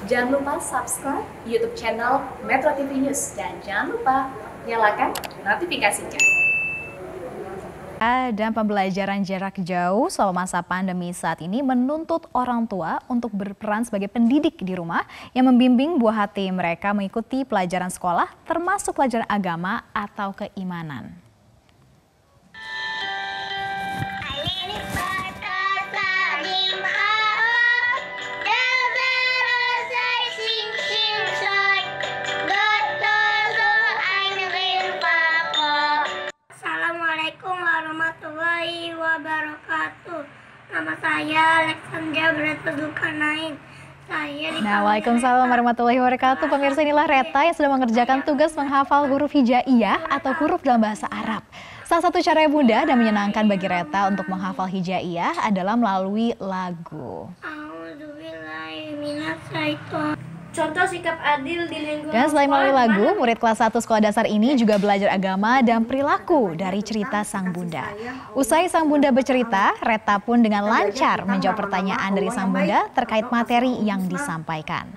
Jangan lupa subscribe YouTube channel Metro TV News dan jangan lupa nyalakan notifikasinya. Dan pembelajaran jarak jauh selama masa pandemi saat ini menuntut orang tua untuk berperan sebagai pendidik di rumah yang membimbing buah hati mereka mengikuti pelajaran sekolah termasuk pelajaran agama atau keimanan. Assalamualaikum warahmatullahi wabarakatuh. Nama saya Alexandra Berata Zulkarnain. Waalaikumsalam warahmatullahi wabarakatuh. Pemirsa, inilah Reta yang sedang mengerjakan tugas menghafal huruf hijaiyah atau huruf dalam bahasa Arab. Salah satu cara yang mudah dan menyenangkan bagi Reta untuk menghafal hijaiyah adalah melalui lagu. Contoh sikap adil di lingkungan. Dan selain melalui lagu, murid kelas 1 sekolah dasar ini juga belajar agama dan perilaku dari cerita Sang Bunda. Usai Sang Bunda bercerita, Reta pun dengan lancar menjawab pertanyaan dari Sang Bunda terkait materi yang disampaikan.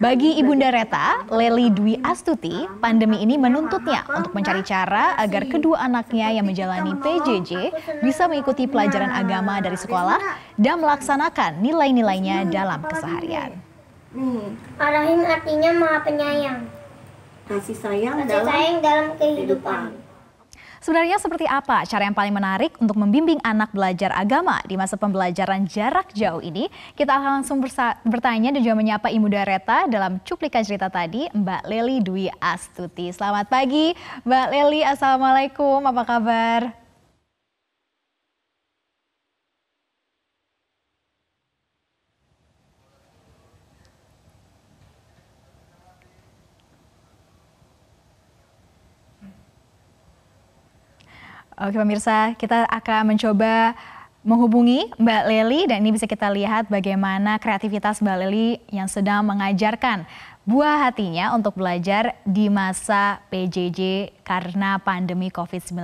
Bagi Ibunda Reta, Lely Dwi Astuti, pandemi ini menuntutnya untuk mencari cara agar kedua anaknya yang menjalani PJJ bisa mengikuti pelajaran agama dari sekolah dan melaksanakan nilai-nilainya dalam keseharian. Ar-Rahim artinya Maha Penyayang. Kasih sayang dalam kehidupan. Sebenarnya seperti apa cara yang paling menarik untuk membimbing anak belajar agama di masa pembelajaran jarak jauh ini? Kita akan langsung bertanya dan juga menyapa Ibunda Reta dalam cuplikan cerita tadi, Mbak Lely Dwi Astuti. Selamat pagi, Mbak Lely. Assalamualaikum, apa kabar? Oke pemirsa, kita akan mencoba menghubungi Mbak Lely dan ini bisa kita lihat bagaimana kreativitas Mbak Lely yang sedang mengajarkan buah hatinya untuk belajar di masa PJJ karena pandemi COVID-19.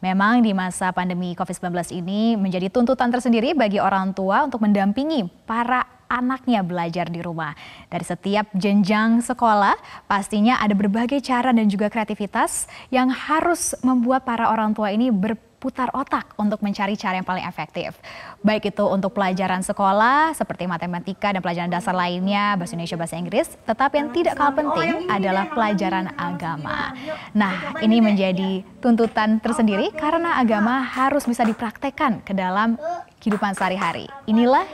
Memang di masa pandemi COVID-19 ini menjadi tuntutan tersendiri bagi orang tua untuk mendampingi para anaknya belajar di rumah. Dari setiap jenjang sekolah, pastinya ada berbagai cara dan juga kreativitas yang harus membuat para orang tua ini berputar otak untuk mencari cara yang paling efektif. Baik itu untuk pelajaran sekolah seperti matematika dan pelajaran dasar lainnya, bahasa Indonesia, bahasa Inggris, tetapi yang tidak kalah penting adalah pelajaran agama. Nah, ini menjadi tuntutan tersendiri karena agama harus bisa dipraktekkan ke dalam kehidupan sehari-hari. Inilah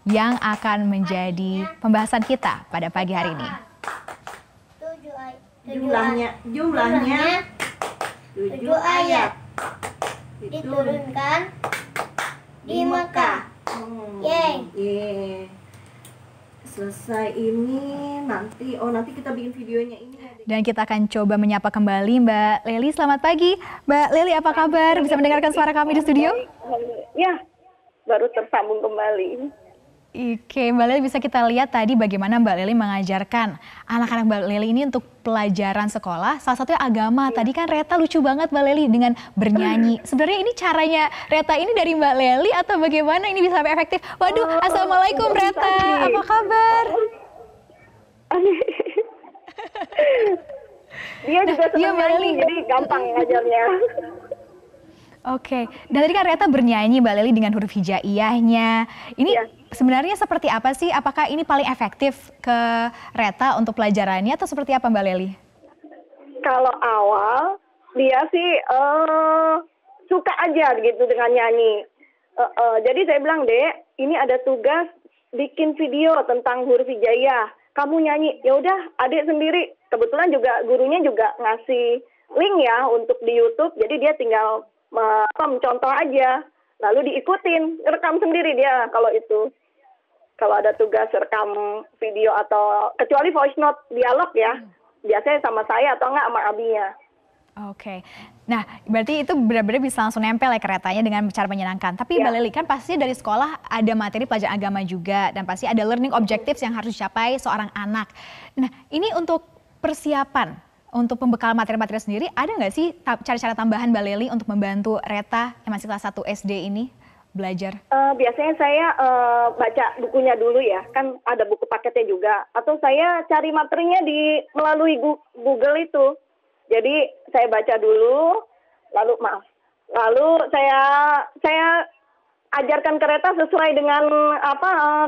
yang akan menjadi pembahasan kita pada pagi hari ini. Jumlahnya 7 ayat diturunkan di Mekah. Yeay. Selesai ini nanti kita bikin videonya ini. Dan kita akan coba menyapa kembali Mbak Lely. Selamat pagi, Mbak Lely, apa kabar? Bisa mendengarkan suara kami di studio? Ya, baru tersambung kembali. Oke, Mbak Lely, bisa kita lihat tadi bagaimana Mbak Lely mengajarkan anak-anak Mbak Lely ini untuk pelajaran sekolah. Salah satunya agama. Tadi kan Reta lucu banget Mbak Lely dengan bernyanyi. Sebenarnya ini caranya Reta ini dari Mbak Lely atau bagaimana ini bisa sampai efektif? Waduh, Assalamualaikum Reta, apa kabar? Dia juga senang nyanyi, jadi gampang ngajarnya. Oke, dan tadi kan Reta bernyanyi Mbak Lely dengan huruf hijaiyahnya. Ini sebenarnya seperti apa sih? Apakah ini paling efektif ke Reta untuk pelajarannya atau seperti apa Mbak Lely? Kalau awal dia sih suka aja gitu dengan nyanyi. Jadi saya bilang, Dek, ini ada tugas bikin video tentang huruf hijaiyah. Kamu nyanyi, ya udah adik sendiri. Kebetulan juga gurunya juga ngasih link ya untuk di YouTube. Jadi dia tinggal mencontoh aja, lalu diikutin, rekam sendiri dia kalau itu. Kalau ada tugas rekam video atau kecuali voice note dialog ya, biasanya sama saya atau enggak sama abinya. Oke, nah berarti itu benar-benar bisa langsung nempel ya ke Retanya dengan cara menyenangkan. Tapi Mbak Lely, kan pasti dari sekolah ada materi pelajaran agama juga dan pasti ada learning objectives yang harus dicapai seorang anak. Nah ini untuk persiapan untuk pembekalan materi-materi sendiri, ada nggak sih cara-cara tambahan Mbak Lely untuk membantu Reta yang masih kelas 1 SD ini belajar? Biasanya saya baca bukunya dulu ya, kan ada buku paketnya juga. Atau saya cari materinya melalui Google itu. Jadi saya baca dulu, lalu saya ajarkan ke Reta sesuai dengan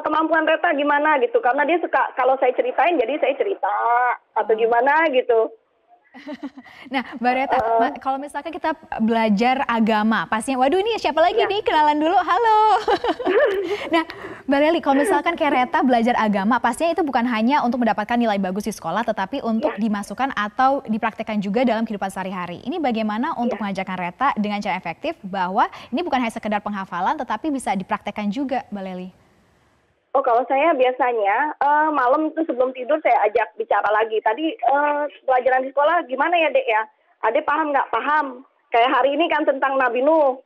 kemampuan Reta gimana gitu. Karena dia suka kalau saya ceritain, jadi saya cerita atau gimana gitu. Nah, Mbak Reta, kalau misalkan kita belajar agama, pastinya, waduh ini siapa lagi nih, kenalan dulu, halo. Nah, Mbak Leli, kalau misalkan kayak Reta belajar agama, pastinya itu bukan hanya untuk mendapatkan nilai bagus di sekolah, tetapi untuk dimasukkan atau dipraktekkan juga dalam kehidupan sehari-hari. Ini bagaimana untuk mengajarkan Reta dengan cara efektif bahwa ini bukan hanya sekedar penghafalan, tetapi bisa dipraktekkan juga, Mbak Leli? Oh, kalau saya biasanya malam itu sebelum tidur saya ajak bicara lagi. Tadi pelajaran di sekolah gimana ya, Dek ya? Adek paham nggak? Paham. Kayak hari ini kan tentang Nabi Nuh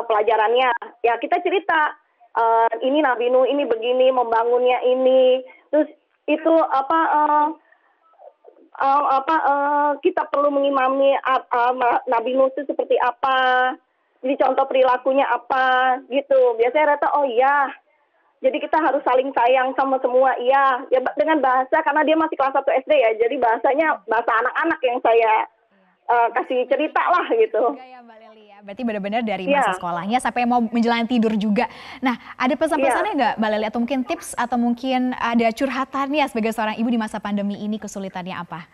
pelajarannya. Ya kita cerita, ini Nabi Nuh, ini begini, membangunnya ini. Terus itu kita perlu mengimami Nabi Nuh itu seperti apa. Jadi contoh perilakunya apa gitu. Biasanya Reta, oh iya. Jadi kita harus saling sayang sama semua, iya. Ya dengan bahasa, karena dia masih kelas 1 SD ya, jadi bahasanya bahasa anak-anak yang saya kasih cerita lah gitu. Ya, Mbak Leli ya. Berarti benar-benar dari masa sekolahnya sampai mau menjalani tidur juga. Nah, ada pesan-pesannya nggak, Mbak Leli? Atau mungkin tips, atau mungkin ada curhatannya sebagai seorang ibu di masa pandemi ini, kesulitannya apa?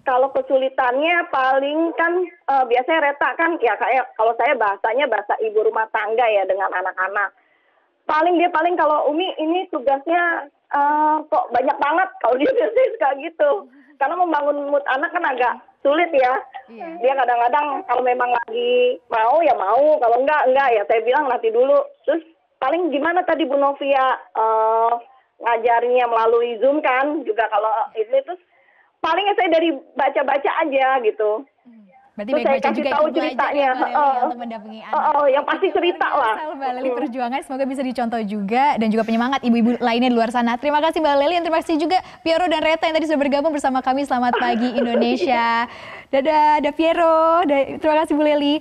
Kalau kesulitannya paling kan biasanya Reta kan, ya kayak kalau saya bahasanya bahasa ibu rumah tangga ya dengan anak-anak. Paling kalau Umi ini tugasnya kok banyak banget kalau dia biasanya suka gitu. Karena membangun mood anak kan agak sulit ya. Dia kadang-kadang kalau memang lagi mau ya mau, kalau enggak ya saya bilang nanti dulu. Terus paling gimana tadi Bu Novia ngajarnya melalui Zoom kan juga kalau ini, terus palingnya saya dari baca-baca aja gitu. Berarti terus saya kasih tahu ceritanya untuk mendampingi anak. yang pasti cerita lah. Mbak Leli perjuangan semoga bisa dicontoh juga dan juga penyemangat ibu-ibu lainnya di luar sana. Terima kasih Mbak Leli, dan terima kasih juga Piero dan Reta yang tadi sudah bergabung bersama kami. Selamat pagi Indonesia. Dadah, ada Piero. Terima kasih Bu Leli.